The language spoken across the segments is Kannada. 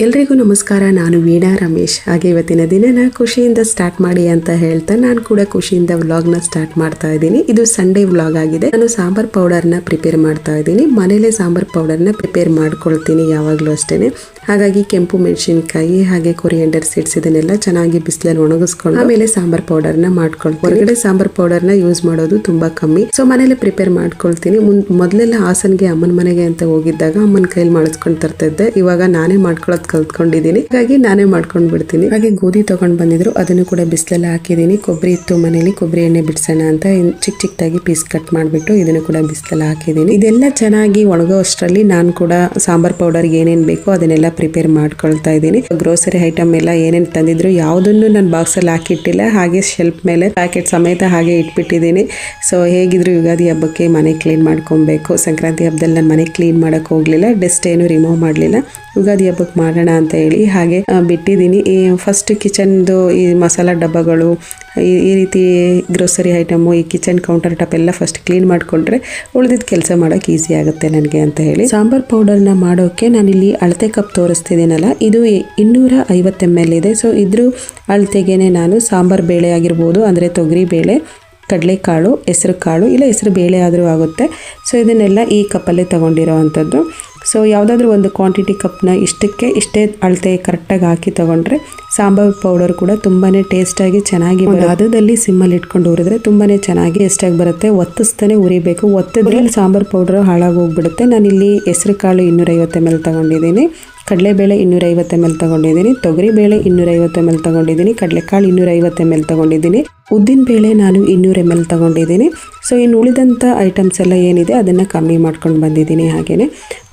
ಎಲ್ರಿಗೂ ನಮಸ್ಕಾರ. ನಾನು ವೀಣಾ ರಮೇಶ್. ಹಾಗೆ ಇವತ್ತಿನ ದಿನನ ಖುಷಿಯಿಂದ ಸ್ಟಾರ್ಟ್ ಮಾಡಿ ಅಂತ ಹೇಳ್ತಾ ನಾನು ಕೂಡ ಖುಷಿಯಿಂದ ವ್ಲಾಗ್ನ ಸ್ಟಾರ್ಟ್ ಮಾಡ್ತಾ ಇದ್ದೀನಿ. ಇದು ಸಂಡೇ ವ್ಲಾಗ್ ಆಗಿದೆ. ನಾನು ಸಾಂಬಾರ್ ಪೌಡರ್ನ ಪ್ರಿಪೇರ್ ಮಾಡ್ತಾ ಇದ್ದೀನಿ. ಮನೇಲೆ ಸಾಂಬಾರ್ ಪೌಡರ್ನ ಪ್ರಿಪೇರ್ ಮಾಡ್ಕೊಳ್ತೀನಿ ಯಾವಾಗಲೂ ಅಷ್ಟೇನೆ. ಹಾಗಾಗಿ ಕೆಂಪು ಮೆಣಸಿನಕಾಯಿ ಹಾಗೆ ಕೊರಿಯಂಡರ್ ಸೀಡ್ಸ್ ಇದನ್ನೆಲ್ಲ ಚೆನ್ನಾಗಿ ಬಿಸಿಲಲ್ಲಿ ಒಣಗಿಸ್ಕೊಂಡು ಆಮೇಲೆ ಸಾಂಬಾರ್ ಪೌಡರ್ನ ಮಾಡ್ಕೊಳ್ತೀನಿ. ಹೊರಗಡೆ ಸಾಂಬಾರ್ ಪೌಡರ್ನ ಯೂಸ್ ಮಾಡೋದು ತುಂಬಾ ಕಮ್ಮಿ. ಸೊ ಮನೇಲೆ ಪ್ರಿಪೇರ್ ಮಾಡ್ಕೊಳ್ತೀನಿ. ಮೊದಲೆಲ್ಲ ಹಾಸನ್ಗೆ ಅಮ್ಮನ ಮನೆಗೆ ಅಂತ ಹೋಗಿದ್ದಾಗ ಅಮ್ಮನ ಕೈಲಿ ಮಾಡಿಸ್ಕೊಂಡು ತರ್ತಿದ್ದೆ. ಇವಾಗ ನಾನೇ ಮಾಡ್ಕೊಳ್ಳೋದು ಕಲ್ತ್ಕೊಂಡಿದ್ದೀನಿ. ಹಾಗಾಗಿ ನಾನೇ ಮಾಡ್ಕೊಂಡು ಬಿಡ್ತೀನಿ. ಹಾಗೆ ಗೋಧಿ ತಗೊಂಡ್ ಬಂದಿದ್ರು, ಅದನ್ನು ಕೂಡ ಬಿಸಿಲಲ್ಲಿ ಹಾಕಿದೀನಿ. ಕೊಬ್ಬರಿ ಇತ್ತು ಮನೇಲಿ, ಕೊಬ್ಬರಿ ಎಣ್ಣೆ ಬಿಡ್ಸೋಣ ಅಂತ ಚಿಕ್ಕದಾಗಿ ಪೀಸ್ ಕಟ್ ಮಾಡಿಬಿಟ್ಟು ಇದನ್ನು ಕೂಡ ಬಿಸಿಲಲ್ಲಿ ಹಾಕಿದೀನಿ. ಇದೆಲ್ಲ ಚೆನ್ನಾಗಿ ಒಣಗೋ ಅಷ್ಟರಲ್ಲಿ ನಾನು ಕೂಡ ಸಾಂಬಾರ್ ಪೌಡರ್ಗೆ ಏನೇನ್ ಬೇಕೋ ಅದನ್ನೆಲ್ಲ ಪ್ರಿಪೇರ್ ಮಾಡ್ಕೊಳ್ತಾ ಇದ್ದೀನಿ. ಗ್ರೋಸರಿ ಐಟಮ್ ಎಲ್ಲ ಏನೇನ್ ತಂದಿದ್ರು ಯಾವುದನ್ನು ನಾನು ಬಾಕ್ಸ್ ಅಲ್ಲಿ ಹಾಕಿಟ್ಟಿಲ್ಲ, ಹಾಗೆ ಶೆಲ್ಫ್ ಮೇಲೆ ಪ್ಯಾಕೆಟ್ ಸಮೇತ ಹಾಗೆ ಇಟ್ಬಿಟ್ಟಿದ್ದೀನಿ. ಸೊ ಹೇಗಿದ್ರು ಯುಗಾದಿ ಹಬ್ಬಕ್ಕೆ ಮನೆ ಕ್ಲೀನ್ ಮಾಡ್ಕೊಬೇಕು. ಸಂಕ್ರಾಂತಿ ಹಬ್ಬದಲ್ಲಿ ನಾನು ಮನೆ ಕ್ಲೀನ್ ಮಾಡಕ್ ಹೋಗ್ಲಿಲ್ಲ, ಡಸ್ಟ್ ಏನು ರಿಮೂವ್ ಮಾಡಲಿಲ್ಲ. ಯುಗಾದಿ ಹಬ್ಬಕ್ಕೆ ಮಾಡೋಣ ಅಂತ ಹೇಳಿ ಹಾಗೆ ಬಿಟ್ಟಿದ್ದೀನಿ. ಈ ಫಸ್ಟ್ ಕಿಚನ್ದು ಈ ಮಸಾಲಾ ಡಬ್ಬಗಳು, ಈ ರೀತಿ ಗ್ರೋಸರಿ ಐಟಮು, ಈ ಕಿಚನ್ ಕೌಂಟರ್ ಟಾಪ್ ಎಲ್ಲ ಫಸ್ಟ್ ಕ್ಲೀನ್ ಮಾಡಿಕೊಂಡ್ರೆ ಉಳಿದಿದ್ದ ಕೆಲಸ ಮಾಡೋಕೆ ಈಸಿ ಆಗುತ್ತೆ ನನಗೆ ಅಂತ ಹೇಳಿ ಸಾಂಬಾರ್ ಪೌಡರ್ನ ಮಾಡೋಕೆ ನಾನಿಲ್ಲಿ ಅಳತೆ ಕಪ್ ತೋರಿಸ್ತಿದ್ದೀನಲ್ಲ, ಇದು 250 ml ಇದೆ. ಸೊ ಇದ್ರ ಅಳತೆಗೇನೆ ನಾನು ಸಾಂಬಾರ್ ಬೇಳೆ ಆಗಿರ್ಬೋದು, ಅಂದರೆ ತೊಗರಿ ಬೇಳೆ, ಕಡಲೆಕಾಳು, ಹೆಸರು ಕಾಳು, ಇಲ್ಲ ಹೆಸರು ಬೇಳೆ ಆದರೂ ಆಗುತ್ತೆ. ಸೊ ಇದನ್ನೆಲ್ಲ ಈ ಕಪ್ಪಲ್ಲೇ ತಗೊಂಡಿರೋ ಅಂಥದ್ದು. ಸೊ ಯಾವುದಾದ್ರೂ ಒಂದು ಕ್ವಾಂಟಿಟಿ ಕಪ್ನ ಇಷ್ಟೇ ಅಳತೆ ಕರೆಕ್ಟಾಗಿ ಹಾಕಿ ತಗೊಂಡ್ರೆ ಸಾಂಬಾರ್ ಪೌಡರ್ ಕೂಡ ತುಂಬಾನೇ ಟೇಸ್ಟಾಗಿ ಚೆನ್ನಾಗಿ ಅದರಲ್ಲಿ ಸಿಮ್ಮಲ್ಲಿ ಇಟ್ಕೊಂಡು ಹುರಿದ್ರೆ ತುಂಬಾನೇ ಚೆನ್ನಾಗಿ ಟೇಸ್ಟಾಗಿ ಬರುತ್ತೆ. ಒತ್ತಿಸ್ತಾನೆ ಉರಿಬೇಕು, ಒತ್ತಿದ್ರೆ ಸಾಂಬಾರ್ ಪೌಡರ್ ಹಾಳಾಗಿ ಹೋಗ್ಬಿಡುತ್ತೆ. ನಾನಿಲ್ಲಿ ಹೆಸರು ಕಾಳು 250 ml ತಗೊಂಡಿದ್ದೀನಿ, ಕಡಲೆಬೇಳೆ 250 ml ತಗೊಂಡಿದ್ದೀನಿ, ತೊಗರಿ ಬೇಳೆ 250 ml ತಗೊಂಡಿದ್ದೀನಿ, ಕಡಲೆಕಾಳು 250 ml ತಗೊಂಡಿದ್ದೀನಿ, ಉದ್ದಿನ ಬೇಳೆ ನಾನು 200 ml ತಗೊಂಡಿದ್ದೀನಿ. ಸೊ ಇನ್ನು ಉಳಿದಂಥ ಐಟಮ್ಸ್ ಎಲ್ಲ ಏನಿದೆ ಅದನ್ನು ಕಮ್ಮಿ ಮಾಡ್ಕೊಂಡು ಬಂದಿದ್ದೀನಿ. ಹಾಗೆಯೇ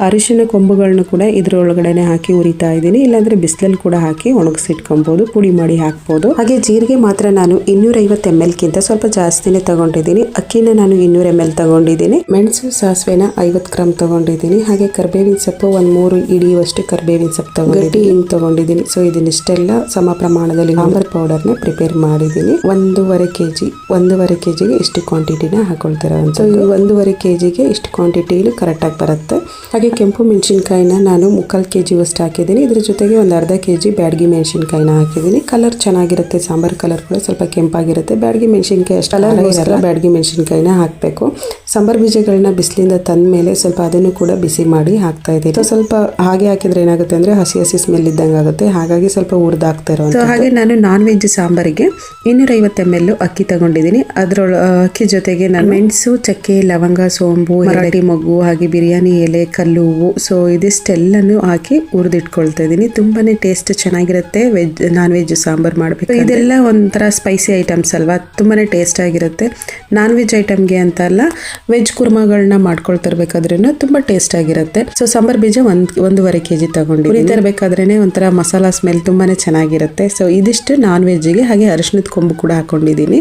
ಅರಿಶಿನ ಕೊಂಬುಗಳನ್ನ ಕೂಡ ಇದರೊಳಗಡೆ ಹಾಕಿ ಉರಿತಾ ಇದ್ದೀನಿ, ಇಲ್ಲಾಂದರೆ ಬಿಸಿಲಲ್ಲಿ ಕೂಡ ಹಾಕಿ ಒಣಗಿಸಿಟ್ಕೊಬೋದು, ಪುಡಿ ಮಾಡಿ ಹಾಕ್ಬೋದು. ಹಾಗೆ ಜೀರಿಗೆ ಮಾತ್ರ ನಾನು 250 ml ಸ್ವಲ್ಪ ಜಾಸ್ತಿನೇ ತಗೊಂಡಿದ್ದೀನಿ. ಅಕ್ಕಿನ ನಾನು 200 ml ತಗೊಂಡಿದ್ದೀನಿ. ಮೆಣಸು ಸಾಸಿವೆನ 50 ಗ್ರಾಮ್ ತಗೊಂಡಿದ್ದೀನಿ. ಹಾಗೆ ಕರಿಬೇವಿನ ಸೊಪ್ಪು 3 ಹಿಡಿಯುವಷ್ಟು ಕರಿಬೇವಿನ ಸೊಪ್ಪು ತಗೊಂಡಿದ್ದೀನಿ, ಹಿಂಗೆ ತಗೊಂಡಿದ್ದೀನಿ. ಸೊ ಇದನ್ನಿಷ್ಟೆಲ್ಲ ಸಮ ಪ್ರಮಾಣದಲ್ಲಿ ಸಾಂಬಾರ್ ಪೌಡರ್ನ ಪ್ರಿಪೇರ್ ಮಾಡಿದ್ದೀನಿ. 1.5 kgಗೆ ಇಷ್ಟು ಕ್ವಾಂಟಿಟಿನ ಹಾಕೊಳ್ತೀರಾ ಅಂತ. 1.5 kgಗೆ ಇಷ್ಟು ಕ್ವಾಂಟಿಟಿಲಿ ಕರೆಕ್ಟಾಗಿ ಬರುತ್ತೆ. ಹಾಗೆ ಕೆಂಪು ಮೆಣಸಿನ್ಕಾಯಿನ ನಾನು 3/4 kg ಅಷ್ಟು ಹಾಕಿದ್ದೀನಿ. ಇದ್ರ ಜೊತೆಗೆ ಒಂದು ಅರ್ಧ kg ಬ್ಯಾಡಗಿ ಮೆಣಸಿನ್ಕಾಯಿನ ಹಾಕಿದ್ದೀನಿ. ಕಲರ್ ಚೆನ್ನಾಗಿರುತ್ತೆ, ಸಾಂಬಾರ್ ಕಲರ್ ಕೂಡ ಸ್ವಲ್ಪ ಕೆಂಪಾಗಿರುತ್ತೆ. ಬ್ಯಾಡಗಿ ಮೆಣಸಿನ್ಕಾಯಿ ಅಷ್ಟು ಕಲರ್ ಬ್ಯಾಡಗಿ ಮೆಣಸಿನ್ಕಾಯಿನ ಹಾಕಬೇಕು. ಸಾಂಬಾರ್ ಬೀಜಗಳನ್ನ ಬಿಸಿಲಿಂದ ತಂದ ಮೇಲೆ ಸ್ವಲ್ಪ ಅದನ್ನು ಕೂಡ ಬಿಸಿ ಮಾಡಿ ಹಾಕ್ತಾ ಇದ್ದೀನಿ. ಸ್ವಲ್ಪ ಹಾಗೆ ಹಾಕಿದ್ರೆ ಏನಾಗುತ್ತೆ ಅಂದ್ರೆ ಹಸಿ ಸ್ಮೆಲ್ ಇದ್ದಂಗೆ ಆಗುತ್ತೆ, ಹಾಗಾಗಿ ಸ್ವಲ್ಪ ಹುರಿದಾಕ್ತಾ ಇರೋ. ಹಾಗೆ ನಾನು ನಾನ್ ವೆಜ್ ಸಾಂಬಾರಿಗೆ 250 ml ಅಕ್ಕಿ ತಗೊಂಡಿದ್ದೀನಿ. ಅಕ್ಕಿ ಜೊತೆಗೆ ನಾನು ಮೆಣಸು, ಚಕ್ಕೆ, ಲವಂಗ, ಸೋಂಬು, ಮರಾಠಿ ಮೊಗ್ಗು, ಹಾಗೆ ಬಿರಿಯಾನಿ ಎಲೆ, ಕಲ್ಲು ಹೂವು, ಸೊ ಇದಿಷ್ಟೆಲ್ಲನೂ ಹಾಕಿ ಹುರಿದಿಟ್ಕೊಳ್ತಾ ಇದ್ದೀನಿ. ತುಂಬಾನೇ ಟೇಸ್ಟ್ ಚೆನ್ನಾಗಿರುತ್ತೆ ನಾನ್ ವೆಜ್ ಸಾಂಬಾರ್ ಮಾಡಬೇಕು. ಇದೆಲ್ಲ ಒಂಥರ ಸ್ಪೈಸಿ ಐಟಮ್ಸ್ ಅಲ್ವಾ, ತುಂಬಾನೇ ಟೇಸ್ಟ್ ಆಗಿರುತ್ತೆ. ನಾನ್ ವೆಜ್ ಐಟಮ್ಗೆ ಅಂತ ಅಲ್ಲ, ವೆಜ್ ಕುರ್ಮಾಗಳನ್ನ ಮಾಡ್ಕೊಳ್ತಿರ್ಬೇಕಾದ್ರೂ ತುಂಬಾ ಟೇಸ್ಟ್ ಆಗಿರುತ್ತೆ. ಸೊ ಸಾಂಬಾರ್ ಬೀಜ 1.5 kg ತಗೊಂಡು ಹುರಿತಿರ್ಬೇಕಾದ್ರೇನೆ ಒಂಥರ ಮಸಾಲಾ ಸ್ಮೆಲ್ ತುಂಬಾನೇ ಚೆನ್ನಾಗಿರುತ್ತೆ. ಸೊ ಇದಿಷ್ಟು ನಾನ್ ವೆಜ್ಗೆ. ಹಾಗೆ ಅರಿಶಿನದ ಕೊಂಬು ಕೂಡ ಹಾಕೊಂಡಿದ್ದೀನಿ.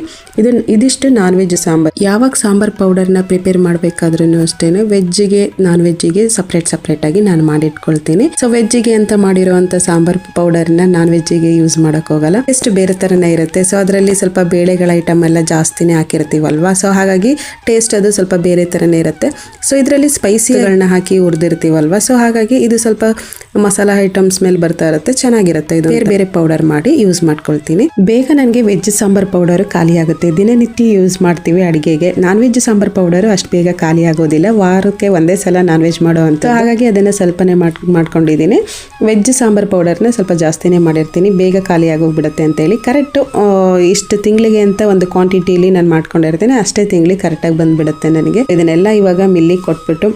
ಇದಿಷ್ಟು ನಾನ್ ವೆಜ್ ಸಾಂಬಾರ್. ಯಾವಾಗ ಸಾಂಬಾರ್ ಪೌಡರ್ನ ಪ್ರಿಪೇರ್ ಮಾಡಬೇಕಾದ್ರೂ ಅಷ್ಟೇನೆ ವೆಜ್ಜಿಗೆ ನಾನ್ ವೆಜ್ಜಿಗೆ ಸಪ್ರೇಟ್ ಆಗಿ ನಾನು ಮಾಡಿಟ್ಕೊಳ್ತೀನಿ. ಸೊ ವೆಜ್ಜಿಗೆ ಅಂತ ಮಾಡಿರುವಂತ ಸಾಂಬಾರ್ ಪೌಡರ್ನ ನಾನ್ ವೆಜ್ಜಿಗೆ ಯೂಸ್ ಮಾಡಕ್ ಹೋಗಲ್ಲ, ಎಷ್ಟು ಬೇರೆ ತರನೇ ಇರುತ್ತೆ. ಸೊ ಅದರಲ್ಲಿ ಸ್ವಲ್ಪ ಬೇಳೆಗಳ ಐಟಮ್ ಎಲ್ಲ ಜಾಸ್ತಿನೇ ಹಾಕಿರ್ತೀವಲ್ವಾ, ಸೊ ಹಾಗಾಗಿ ಟೇಸ್ಟ್ ಅದು ಸ್ವಲ್ಪ ಬೇರೆ ತರನೇ ಇರುತ್ತೆ. ಸೊ ಇದರಲ್ಲಿ ಸ್ಪೈಸಿಗಳನ್ನ ಹಾಕಿ ಹುರಿದಿರ್ತೀವಲ್ವಾ, ಸೊ ಹಾಗಾಗಿ ಇದು ಸ್ವಲ್ಪ ಮಸಾಲಾ ಐಟಮ್ಸ್ ಮೇಲೆ ಬರ್ತಾ ಇರುತ್ತೆ, ಚೆನ್ನಾಗಿರುತ್ತೆ. ಇದು ಬೇರೆ ಪೌಡರ್ ಮಾಡಿ ಯೂಸ್ ಮಾಡ್ಕೊಳ್ತೀನಿ. ಬೇಗ ನನಗೆ ವೆಜ್ ಸಾಂಬಾರ್ ಪೌಡರ್ ಖಾಲಿ ಆಗುತ್ತೆ. ದಿನನಿತ್ಯ ಯೂಸ್ ಮಾಡ್ತೀವಿ ಅಡಿಗೆಗೆ. ನಾನ್ ವೆಜ್ ಸಾಂಬಾರ್ ಪೌಡರ್ ಅಷ್ಟು ಬೇಗ ಖಾಲಿ ಆಗೋದಿಲ್ಲ, ವಾರಕ್ಕೆ ಒಂದೇ ಸಲ ನಾನ್ ವೆಜ್ ಮಾಡೋ ಅಂತ. ಹಾಗಾಗಿ ಅದನ್ನ ಸ್ವಲ್ಪನೇ ಮಾಡ್ಕೊಂಡಿದ್ದೀನಿ. ವೆಜ್ ಸಾಂಬಾರ್ ಪೌಡರ್ನ ಸ್ವಲ್ಪ ಜಾಸ್ತಿನೇ ಮಾಡಿರ್ತೀನಿ, ಬೇಗ ಖಾಲಿ ಆಗೋಗ್ಬಿಡುತ್ತೆ ಅಂತ ಹೇಳಿ. ಕರೆಕ್ಟ್ ಇಷ್ಟು ತಿಂಗಳಿಗೆ ಅಂತ ಒಂದು ಕ್ವಾಂಟಿಟಿಲಿ ನಾನು ಮಾಡ್ಕೊಂಡಿರ್ತೀನಿ, ಅಷ್ಟೇ ತಿಂಗಳಿಗೆ ಕರೆಕ್ಟಾಗಿ ಬಂದ್ಬಿಡುತ್ತೆ ನನಗೆ. ಇದನ್ನೆಲ್ಲ ಇವಾಗ ಮಿಲ್ಲಿಗೆ ಕೊಟ್ಬಿಟ್ಟು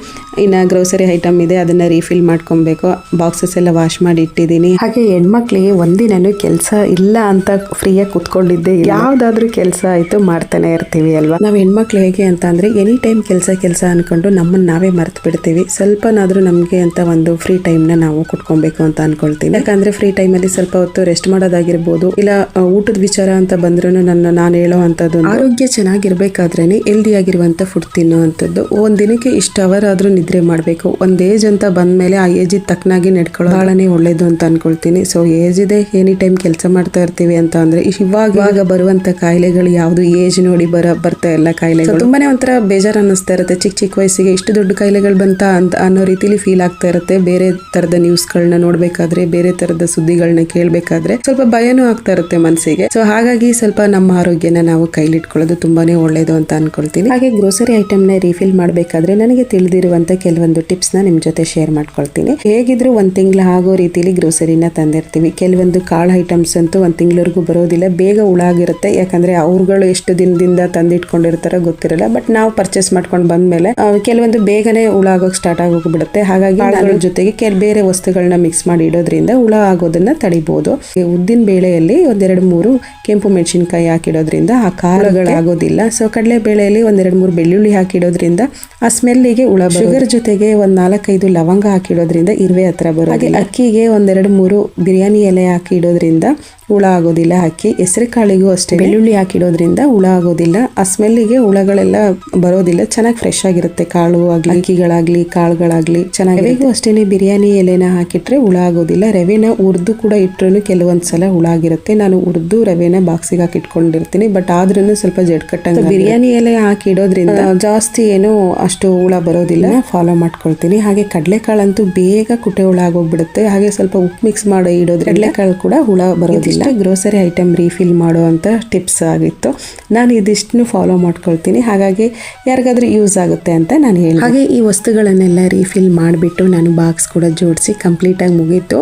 ಇನ್ನು ಗ್ರೋಸರಿ ಐಟಮ್ ಇದೆ ಅದನ್ನ ರೀಫಿಲ್ ಮಾಡ್ಕೊಬೇಕು. ಬಾಕ್ಸಸ್ ಎಲ್ಲ ವಾಶ್ ಮಾಡಿ ಇಟ್ಟಿದ್ದೀನಿ. ಹಾಗೆ ಹೆಣ್ಮಕ್ಳಿಗೆ ಒಂದಿನೂ ಕೆಲಸ ಇಲ್ಲ ಅಂತ ಫ್ರೀಯಾಗಿ ಕುತ್ಕೊಂಡಿದ್ದೆ, ಯಾವ್ದಾದ್ರು ಕೆಲಸ ಆಯ್ತು ಮಾಡ್ತಾನೆ ಇರ್ತೀವಿ ಅಲ್ವಾ. ನಾವು ಹೆಣ್ಮಕ್ಳು ಹೇಗೆ ಅಂತ ಅಂದ್ರೆ ಎನಿ ಟೈಮ್ ಕೆಲಸ ಅನ್ಕೊಂಡು ನಮ್ಮನ್ನ ನಾವೇ ಮರ್ತು ಬಿಡ್ತೀವಿ. ಸ್ವಲ್ಪನಾದ್ರೂ ನಮ್ಗೆ ಅಂತ ಒಂದು ಫ್ರೀ ಟೈಮ್ನ ನಾವು ಕೊಟ್ಕೊಬೇಕು ಅಂತ ಅನ್ಕೊಳ್ತೀನಿ. ಯಾಕಂದ್ರೆ ಫ್ರೀ ಟೈಮಲ್ಲಿ ಸ್ವಲ್ಪ ಹೊತ್ತು ರೆಸ್ಟ್ ಮಾಡೋದಾಗಿರ್ಬೋದು, ಇಲ್ಲ ಊಟದ ವಿಚಾರ ಅಂತ ಬಂದ್ರೂ ನಾನು ಹೇಳೋ ಅಂತದ್ದು, ಆರೋಗ್ಯ ಚೆನ್ನಾಗಿರ್ಬೇಕಾದ್ರೇನೆ ಹೆಲ್ದಿ ಆಗಿರುವಂತ ಫುಡ್ ತಿನ್ನೋ ಅಂತದ್ದು. ಒಂದ್ ದಿನಕ್ಕೆ ಇಷ್ಟು ಅವರ್ ಆದ್ರೂ ನಿದ್ರೆ ಮಾಡ್ಬೇಕು. ಒಂದ್ ಏಜ್ ಅಂತ ಬಂದ್ಮೇಲೆ ಆ ಏಜಿಗೆ ತಕ್ಕನಾಗಿ ನೆಡ್ಕೊಳ್ಳೋದು ಬಹಳನೇ ಒಳ್ಳೇದು ಅಂತ ಅನ್ಕೊಳ್ತೀನಿ. ಸೊ ಏಜ್ ಇದೆ, ಎನಿ ಟೈಮ್ ಕೆಲಸ ಮಾಡ್ತಾ ಇರ್ತೀವಿ ಅಂತ ಅಂದ್ರೆ ಇವಾಗ ಬರುವಂತ ಕಾಯಿಲೆಗಳು ಯಾವ್ದು ಏಜ್ ನೋಡಿ ಬರ್ತಾ ಎಲ್ಲ ಕಾಯಿಲೆಗಳು ತುಂಬಾನೇ ಒಂಥರ ಬೇಜಾರು ಅನ್ನಿಸ್ತಾ ಇರುತ್ತೆ. ಚಿಕ್ಕ ವಯಸ್ಸಿಗೆ ಇಷ್ಟು ದೊಡ್ಡ ಕಾಯಿಲೆಗಳು ಬಂತ ಅಂತ ಅನ್ನೋ ರೀತಿಲಿ ಫೀಲ್ ಆಗ್ತಾ ಇರುತ್ತೆ. ಬೇರೆ ತರದ ನ್ಯೂಸ್ಗಳನ್ನ ನೋಡ್ಬೇಕಾದ್ರೆ, ಬೇರೆ ತರದ ಸುದ್ದಿಗಳನ್ನ ಕೇಳ್ಬೇಕಾದ್ರೆ ಸ್ವಲ್ಪ ಭಯನೂ ಆಗ್ತಾ ಇರುತ್ತೆ ಮನಸ್ಸಿಗೆ. ಸೊ ಹಾಗಾಗಿ ಸ್ವಲ್ಪ ನಮ್ಮ ಆರೋಗ್ಯನ ನಾವು ಕೈಲಿಟ್ಕೊಳ್ಳೋದು ತುಂಬಾನೇ ಒಳ್ಳೇದು ಅಂತ ಅನ್ಕೊಳ್ತೀನಿ. ಹಾಗೆ ಗ್ರೋಸರಿ ಐಟಮ್ ನ ರೀಫಿಲ್ ಮಾಡಬೇಕಾದ್ರೆ ನನಗೆ ತಿಳಿದಿರುವಂತ ಕೆಲವೊಂದು ಟಿಪ್ಸ್ ನ ನಿಮ್ ಜೊತೆ ಶೇರ್ ಮಾಡ್ಕೊಳ್ತೀನಿ. ಹೇಗಿದ್ರು ಒಂದ್ ತಿಂಗಳು ಆಗೋ ರೀತಿಲಿ ಗ್ರೋಸರಿನ ತಂದಿರ್ತೀವಿ. ಕೆಲವೊಂದು ಕಾಳು ಐಟಮ್ಸ್ ಅಂತೂ ಒಂದ್ ತಿಂಗಳವರೆಗೂ ಬರೋದಿಲ್ಲ, ಬೇಗ ಹುಳಾಗಿರುತ್ತೆ. ಯಾಕಂದ್ರೆ ಅವ್ರುಗಳು ಎಷ್ಟು ದಿನದಿಂದ ತಂದಿಟ್ಕೊಂಡಿರ್ತಾರೋ ಗೊತ್ತಿರಲ್ಲ. ಬಟ್ ನಾವು ಪರ್ಚೇಸ್ ಮಾಡ್ಕೊಂಡು ಬಂದ್ಮೇಲೆ ಕೆಲವೊಂದು ಬೇಗನೆ ಹುಳ ಆಗೋಕ್ ಸ್ಟಾರ್ಟ್ ಆಗೋಗ್ಬಿಡುತ್ತೆ. ಹಾಗಾಗಿ ಅದ್ರ ಜೊತೆಗೆ ಬೇರೆ ವಸ್ತುಗಳನ್ನ ಮಿಕ್ಸ್ ಮಾಡಿ ಇಡೋದ್ರಿಂದ ಹುಳ ಆಗೋದನ್ನ ತಡಿಬಹುದು. ಉದ್ದಿನ ಬೇಳೆಯಲ್ಲಿ 1-2-3 ಕೆಂಪು ಮೆಣಸಿನಕಾಯಿ ಹಾಕಿಡೋದ್ರಿಂದ ಆ ಖಾರಗಳಾಗೋದಿಲ್ಲ. ಸೊ ಕಡಲೆ ಬೇಳೆಯಲ್ಲಿ 1-2-3 ಬೆಳ್ಳುಳ್ಳಿ ಹಾಕಿಡೋದ್ರಿಂದ ಆ ಸ್ಮೆಲ್ಲಿಗೆ ಹುಳ. ಶುಗರ್ ಜೊತೆಗೆ 4-5 ಲವಂಗ ಹಾಕಿಡೋದ್ರಿಂದ ಇರುವೆ ಹತ್ರ ಬರೋದು. ಹಾಗೆ ಅಕ್ಕಿಗೆ 1-2-3 ಬಿರಿಯಾನಿ ಎಲೆ ಹಾಕಿಡೋದ್ರಿಂದ ಹುಳ ಆಗೋದಿಲ್ಲ. ಅಕ್ಕಿ ಹೆಸರು ಕಾಳಿಗೂ ಅಷ್ಟೇ ಬೆಳ್ಳುಳ್ಳಿ ಹಾಕಿಡೋದ್ರಿಂದ ಹುಳ ಆಗೋದಿಲ್ಲ. ಆ ಸ್ಮೆಲ್ಲಿಗೆ ಹುಳಗಳೆಲ್ಲ ಬರೋದಿಲ್ಲ. ಚೆನ್ನಾಗಿ ಫ್ರೆಶ್ ಆಗಿರುತ್ತೆ ಕಾಳು ಆಗ್ಲಿ, ಅಕ್ಕಿಗಳಾಗ್ಲಿ, ಕಾಳುಗಳಾಗ್ಲಿ ಚೆನ್ನಾಗಿ. ರವೆಗೂ ಅಷ್ಟೇನೆ ಬಿರಿಯಾನಿ ಎಲೆನ ಹಾಕಿಟ್ರೆ ಹುಳ ಆಗೋದಿಲ್ಲ. ರವೆನ ಹುರಿದು ಕೂಡ ಇಟ್ರು ಕೆಲವೊಂದ್ಸಲ ಹುಳ ಆಗಿರುತ್ತೆ. ನಾನು ಹುರಿದು ರವೆನ ಬಾಕ್ಸಿಗೆ ಹಾಕಿ ಇಟ್ಕೊಂಡಿರ್ತೀನಿ. ಬಟ್ ಆದ್ರೂ ಸ್ವಲ್ಪ ಜಡ್ಕಟ್ಟಂಗ. ಬಿರಿಯಾನಿ ಎಲೆ ಹಾಕಿಡೋದ್ರಿಂದ ಜಾಸ್ತಿ ಏನು ಅಷ್ಟು ಹುಳ ಬರೋದಿಲ್ಲ. ಫಾಲೋ ಮಾಡ್ಕೊಳ್ತೀನಿ. ಹಾಗೆ ಕಡಲೆಕಾಳಂತೂ ಬೇಗ ಕುಟೆ ಹುಳ ಆಗೋಗ್ಬಿಡುತ್ತೆ. ಹಾಗೆ ಸ್ವಲ್ಪ ಉಪ್ಪು ಮಿಕ್ಸ್ ಮಾಡಿ ಇಡೋದ್ರೆ ಕಡಲೆಕಾಳು ಕೂಡ ಹುಳ ಬರೋದಿಲ್ಲ. ಗ್ರೋಸರಿ ಐಟಮ್ ರೀಫಿಲ್ ಮಾಡುವಂತ ಟಿಪ್ಸ್ ಆಗಿತ್ತು. ನಾನು ಇದಿಷ್ಟನ್ನು ಫಾಲೋ ಮಾಡ್ಕೊಳ್ತೀನಿ. ಹಾಗಾಗಿ ಯಾರಿಗಾದ್ರೂ ಯೂಸ್ ಆಗುತ್ತೆ ಅಂತ ನಾನು ಹೇಳಿ. ಹಾಗೆ ಈ ವಸ್ತುಗಳನ್ನೆಲ್ಲ ರೀಫಿಲ್ ಮಾಡಿಬಿಟ್ಟು ನಾನು ಬಾಕ್ಸ್ ಕೂಡ ಜೋಡಿಸಿ ಕಂಪ್ಲೀಟ್ ಆಗಿ ಮುಗೀತು.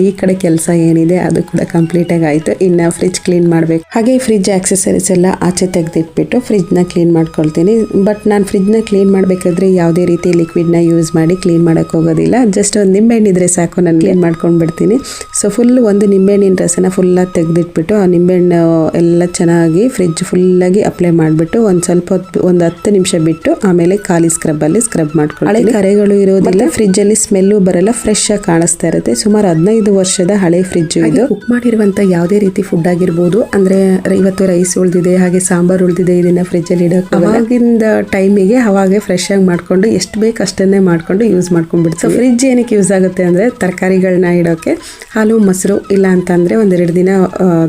ಈ ಕಡೆ ಕೆಲಸ ಏನಿದೆ ಅದು ಕೂಡ ಕಂಪ್ಲೀಟ್ ಆಗಿ ಆಯ್ತು. ಇನ್ನು ಫ್ರಿಜ್ ಕ್ಲೀನ್ ಮಾಡ್ಬೇಕು. ಹಾಗೆ ಫ್ರಿಜ್ ಆಕ್ಸೆಸರೀಸ್ ಎಲ್ಲ ಆಚೆ ತೆಗೆದಿಟ್ಬಿಟ್ಟು ಫ್ರಿಜ್ ನ ಕ್ಲೀನ್ ಮಾಡ್ಕೊಳ್ತೀನಿ. ಬಟ್ ನಾನು ಫ್ರಿಜ್ ನ ಕ್ಲೀನ್ ಮಾಡ್ಬೇಕಾದ್ರೆ ಯಾವುದೇ ರೀತಿ ಲಿಕ್ವಿಡ್ ನ ಯೂಸ್ ಮಾಡಿ ಕ್ಲೀನ್ ಮಾಡಕ್ ಹೋಗೋದಿಲ್ಲ. ಜಸ್ಟ್ ಒಂದು ನಿಂಬೆಹಣ್ಣು ಇದ್ರೆ ಸಾಕು, ನಾನು ಕ್ಲೀನ್ ಮಾಡ್ಕೊಂಡ್ ಬಿಡ್ತೀನಿ. ಸೊ ಫುಲ್ ಒಂದು ನಿಂಬೆಹಣ್ಣಿನ ರಸನ ಫುಲ್ಲಾಗಿ ತೆಗೆದಿಟ್ಬಿಟ್ಟು ಆ ನಿಂಬೆಹಣ್ಣು ಎಲ್ಲ ಚೆನ್ನಾಗಿ ಫ್ರಿಜ್ ಫುಲ್ಲಾಗಿ ಅಪ್ಲೈ ಮಾಡಿಬಿಟ್ಟು ಒಂದು 10 ನಿಮಿಷ ಬಿಟ್ಟು ಆಮೇಲೆ ಖಾಲಿ ಸ್ಕ್ರಬ್ಬಲ್ಲಿ ಸ್ಕ್ರಬ್ ಮಾಡ್ಕೊಳ್ಳಿ. ಹಳೆ ಕರೆಗಳು ಇರೋದಿಲ್ಲ, ಫ್ರಿಜ್ ಅಲ್ಲಿ ಸ್ಮೆಲ್ಲು ಬರಲ್ಲ, ಫ್ರೆಶ್ ಆಗಿ ಕಾಣಿಸ್ತಾ ಇರುತ್ತೆ. ಸುಮಾರು 15 ವರ್ಷದ ಹಳೆ ಫ್ರಿಜ್ ಇದು. ಕುಕ್ ಮಾಡಿರುವಂತ ಯಾವುದೇ ರೀತಿ ಫುಡ್ ಆಗಿರ್ಬೋದು, ಅಂದ್ರೆ ಇವತ್ತು ರೈಸ್ ಉಳಿದಿದೆ, ಹಾಗೆ ಸಾಂಬಾರ್ ಉಳಿದಿದೆ, ಇದನ್ನ ಫ್ರಿಜ್ ಅಲ್ಲಿ ಇಡೋಕೆ ಅವಾಗಿಂದ ಟೈಮಿಗೆ ಅವಾಗೆ ಫ್ರೆಶ್ ಆಗಿ ಮಾಡ್ಕೊಂಡು ಎಷ್ಟು ಬೇಕು ಅಷ್ಟನ್ನೇ ಮಾಡ್ಕೊಂಡು ಯೂಸ್ ಮಾಡ್ಕೊಂಡ್ಬಿಡ್ತೀವಿ. ಫ್ರಿಜ್ ಏನಕ್ಕೆ ಯೂಸ್ ಆಗುತ್ತೆ ಅಂದ್ರೆ ತರಕಾರಿಗಳನ್ನ ಇಡೋಕೆ, ಹಾಲು ಮೊಸರು, ಇಲ್ಲ ಅಂತಂದ್ರೆ 1-2 ದಿನ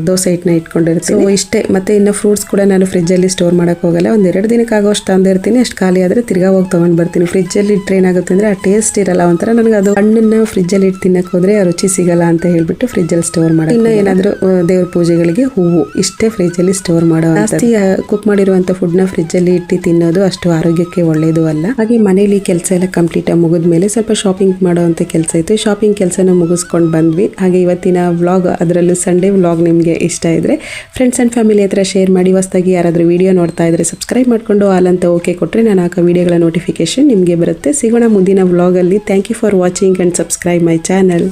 ದೋಸೆ ಹಿಟ್ಟನ್ನ ಇಟ್ಕೊಂಡಿರ್ತೀನಿ. ಇಷ್ಟೇ. ಮತ್ತೆ ಇನ್ನು ಫ್ರೂಟ್ಸ್ ಕೂಡ ನಾನು ಫ್ರಿಜ್ ಅಲ್ಲಿ ಸ್ಟೋರ್ ಮಾಡಕ್ ಹೋಗಲ್ಲ. 1-2 ದಿನಕ್ಕೆ ಆಗೋಷ್ಟು ತಂದಿರ್ತೀನಿ. ಅಷ್ಟು ಖಾಲಿ ಆದ್ರೆ ತಿರ್ಗಾ ಹೋಗಿ ತಗೊಂಡ್ ಬರ್ತೀನಿ. ಫ್ರಿಜ್ ಅಲ್ಲಿ ಇಟ್ರೆ ಏನಾಗುತ್ತೆ ಅಂದ್ರೆ ಆ ಟೇಸ್ಟ್ ಇರಲ್ಲ. ಒಂಥರ ನನಗೆ ಅದು ಹಣ್ಣನ್ನ ಫ್ರಿಜ್ ಅಲ್ಲಿ ಇಟ್ಟು ತಿನ್ನಕ್ ಹೋದ್ರೆ ಆ ರುಚಿ ಸಿಗಲ್ಲ ಅಂತ ಹೇಳ್ಬಿಟ್ಟು ಫ್ರಿಜ್ ಅಲ್ಲಿ ಸ್ಟೋರ್ ಮಾಡಿ. ಇನ್ನು ಏನಾದ್ರು ದೇವ್ರ ಪೂಜೆಗಳಿಗೆ ಹೂವು ಇಷ್ಟೇ ಫ್ರಿಜ್ ಅಲ್ಲಿ ಸ್ಟೋರ್ ಮಾಡೋ. ಜಾಸ್ತಿ ಕುಕ್ ಮಾಡಿರುವಂತ ಫುಡ್ ನ ಫ್ರಿಜ್ ಅಲ್ಲಿ ಇಟ್ಟು ತಿನ್ನೋದು ಅಷ್ಟು ಆರೋಗ್ಯಕ್ಕೆ ಒಳ್ಳೇದು ಅಲ್ಲ. ಹಾಗೆ ಮನೇಲಿ ಕೆಲಸ ಎಲ್ಲ ಕಂಪ್ಲೀಟ್ ಆಗಿ ಮುಗಿದ್ಮೇಲೆ ಸ್ವಲ್ಪ ಶಾಪಿಂಗ್ ಮಾಡುವಂತ ಕೆಲಸ ಇತ್ತು. ಶಾಪಿಂಗ್ ಕೆಲಸನ ಮುಗಿಸ್ಕೊಂಡು ಬಂದ್ವಿ. ಹಾಗೆ ಇವತ್ತಿನ ವ್ಲಾಗ್, ಅದರಲ್ಲೂ ಸಂಡೇ ವ್ಲಾಗ್ ನಿಮಗೆ ಇಷ್ಟ ಇದ್ರೆ ಫ್ರೆಂಡ್ಸ್ ಅಂಡ್ ಫ್ಯಾಮಿಲಿ ಹತ್ರ ಶೇರ್ ಮಾಡಿ. ಹೊಸದಾಗಿ ಯಾರಾದರೂ ವಿಡಿಯೋ ನೋಡ್ತಾ ಇದ್ರೆ ಸಬ್ಸ್ಕ್ರೈಬ್ ಮಾಡ್ಕೊಂಡು ಆಲ್ ಅಂತ ಓಕೆ ಕೊಟ್ಟರೆ ನಾನು ಹಾಕೋ ವಿಡಿಯೋಗಳ ನೋಟಿಫಿಕೇಶನ್ ನಿಮಗೆ ಬರುತ್ತೆ. ಸಿಗೋಣ ಮುಂದಿನ ವ್ಲಾಗಲ್ಲಿ. Thank you for watching and subscribe my channel.